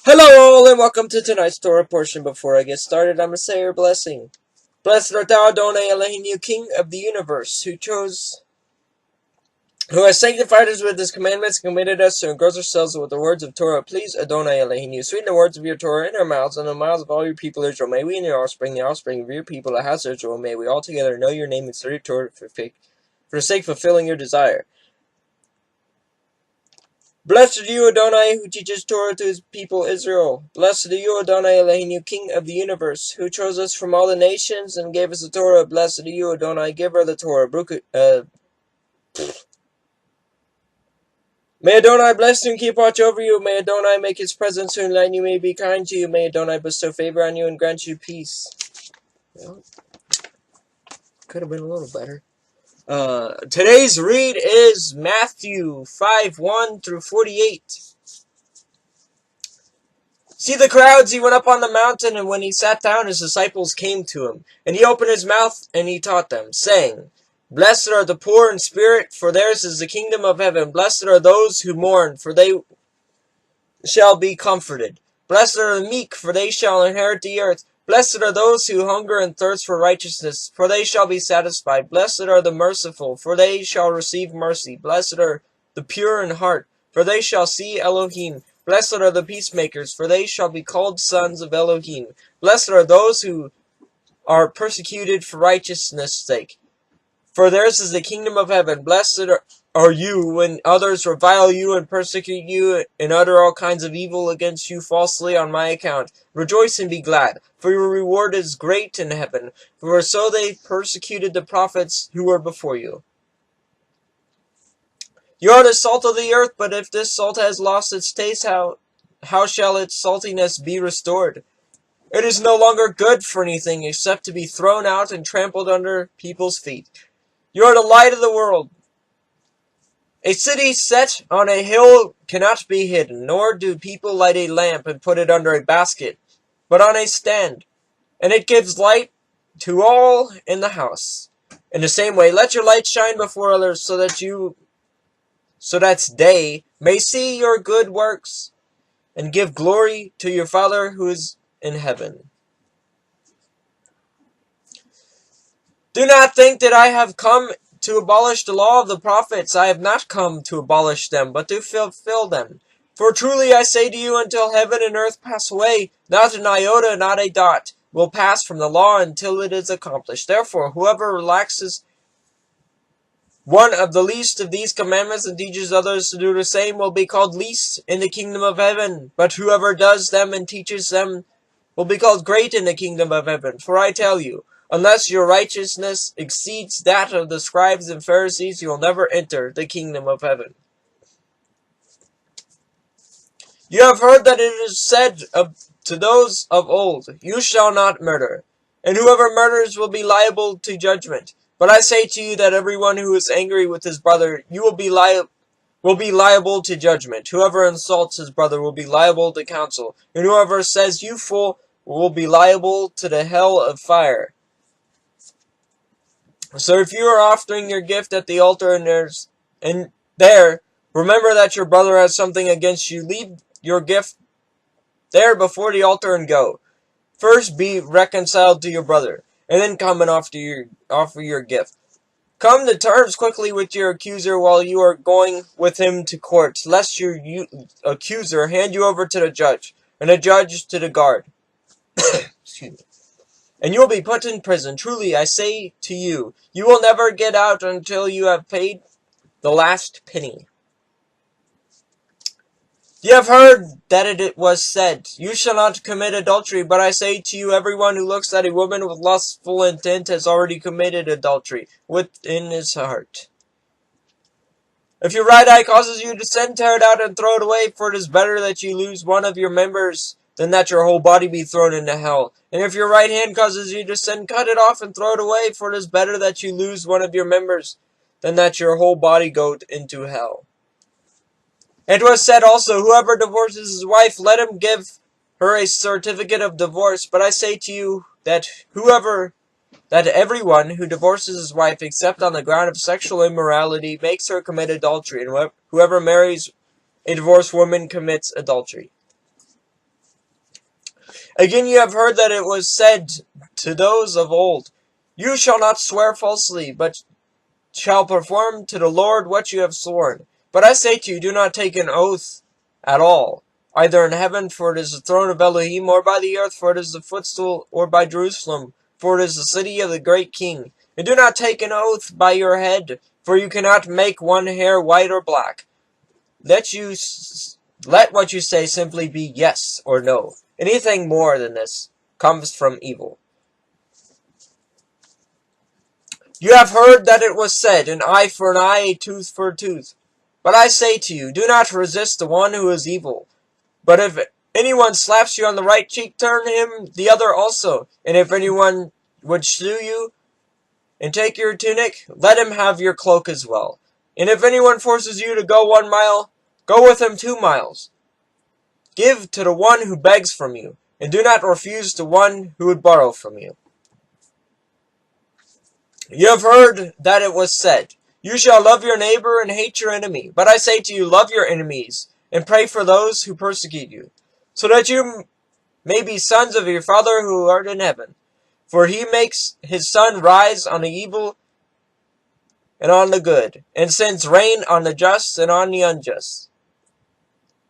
Hello all and welcome to tonight's Torah portion. Before I get started, I'm going to say your blessing. Blessed art thou, Adonai Elohim, King of the universe, who has sanctified us with his commandments and committed us to engross ourselves with the words of Torah. Please, Adonai Elohim, you sweeten the words of your Torah in our mouths and the mouths of all your people Israel. May we and your offspring, the offspring of your people, the house of Israel, may we all together know your name and study your Torah for the sake of fulfilling your desire. Blessed are you, Adonai, who teaches Torah to his people Israel. Blessed are you, Adonai Elohim, King of the universe, who chose us from all the nations and gave us the Torah. Blessed are you, Adonai, giver of the Torah. May Adonai bless you and keep watch over you. May Adonai make his presence to enlighten you, may be kind to you. May Adonai bestow favor on you and grant you peace. Well, could have been a little better. Today's read is Matthew 5:1-48. See the crowds, he went up on the mountain, and when he sat down, his disciples came to him. And he opened his mouth, and he taught them, saying, Blessed are the poor in spirit, for theirs is the kingdom of heaven. Blessed are those who mourn, for they shall be comforted. Blessed are the meek, for they shall inherit the earth. Blessed are those who hunger and thirst for righteousness, for they shall be satisfied. Blessed are the merciful, for they shall receive mercy. Blessed are the pure in heart, for they shall see Elohim. Blessed are the peacemakers, for they shall be called sons of Elohim. Blessed are those who are persecuted for righteousness' sake, for theirs is the kingdom of heaven. Blessed are you when others revile you and persecute you and utter all kinds of evil against you falsely on my account. Rejoice and be glad, for your reward is great in heaven, for so they persecuted the prophets who were before you. You are the salt of the earth, but if this salt has lost its taste, how shall its saltiness be restored? It is no longer good for anything except to be thrown out and trampled under people's feet. You are the light of the world. A city set on a hill cannot be hidden, nor do people light a lamp and put it under a basket, but on a stand, and it gives light to all in the house. In the same way, let your light shine before others, so that they may see your good works and give glory to your Father who is in heaven. Do not think that I have come to abolish the law of the prophets. I have not come to abolish them, but to fulfill them. For truly I say to you, until heaven and earth pass away, not an iota, not a dot, will pass from the law until it is accomplished. Therefore, whoever relaxes one of the least of these commandments and teaches others to do the same will be called least in the kingdom of heaven. But whoever does them and teaches them will be called great in the kingdom of heaven. For I tell you, unless your righteousness exceeds that of the scribes and Pharisees, you will never enter the kingdom of heaven. You have heard that it is said to those of old, You shall not murder, and whoever murders will be liable to judgment. But I say to you that everyone who is angry with his brother, will be liable to judgment. Whoever insults his brother will be liable to council, and whoever says, You fool, will be liable to the hell of fire. So if you are offering your gift at the altar and there, remember that your brother has something against you, leave your gift there before the altar and go. First be reconciled to your brother, and then come and offer your gift. Come to terms quickly with your accuser while you are going with him to court, lest your accuser hand you over to the judge, and the judge to the guard. Excuse me. And you will be put in prison. Truly, I say to you, you will never get out until you have paid the last penny. You have heard that it was said, You shall not commit adultery, but I say to you, everyone who looks at a woman with lustful intent has already committed adultery within his heart. If your right eye causes you to sin, tear it out and throw it away, for it is better that you lose one of your members than that your whole body be thrown into hell. And if your right hand causes you to sin, cut it off and throw it away, for it is better that you lose one of your members than that your whole body go into hell. It was said also, Whoever divorces his wife, let him give her a certificate of divorce. But I say to you that everyone who divorces his wife except on the ground of sexual immorality makes her commit adultery, and whoever marries a divorced woman commits adultery. Again you have heard that it was said to those of old, You shall not swear falsely, but shall perform to the Lord what you have sworn. But I say to you, do not take an oath at all, either in heaven, for it is the throne of Elohim, or by the earth, for it is the footstool, or by Jerusalem, for it is the city of the great king. And do not take an oath by your head, for you cannot make one hair white or black. Let what you say simply be yes or no. Anything more than this comes from evil. You have heard that it was said, an eye for an eye, a tooth for a tooth. But I say to you, do not resist the one who is evil. But if anyone slaps you on the right cheek, turn him the other also. And if anyone would sue you and take your tunic, let him have your cloak as well. And if anyone forces you to go 1 mile, go with him 2 miles. Give to the one who begs from you, and do not refuse the one who would borrow from you. You have heard that it was said, You shall love your neighbor and hate your enemy. But I say to you, love your enemies, and pray for those who persecute you, so that you may be sons of your Father who art in heaven. For he makes his sun rise on the evil and on the good, and sends rain on the just and on the unjust.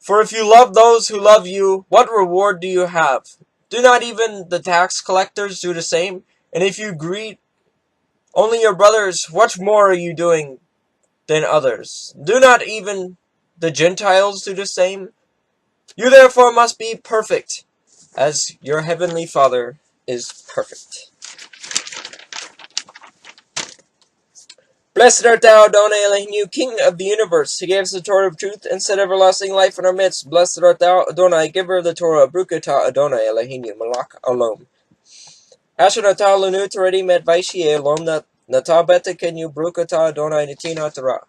For if you love those who love you, what reward do you have? Do not even the tax collectors do the same? And if you greet only your brothers, what more are you doing than others? Do not even the Gentiles do the same? You therefore must be perfect, as your heavenly Father is perfect. Blessed art thou, Adonai Elohim, King of the universe. He gave us the Torah of truth and set everlasting life in our midst. Blessed art thou, Adonai, giver of the Torah. Baruch atah Adonai Elohim, Malach Olam. Asher atah lanu teredi met vaishi elom natah beta kenyu. Baruch atah Adonai nitin Torah.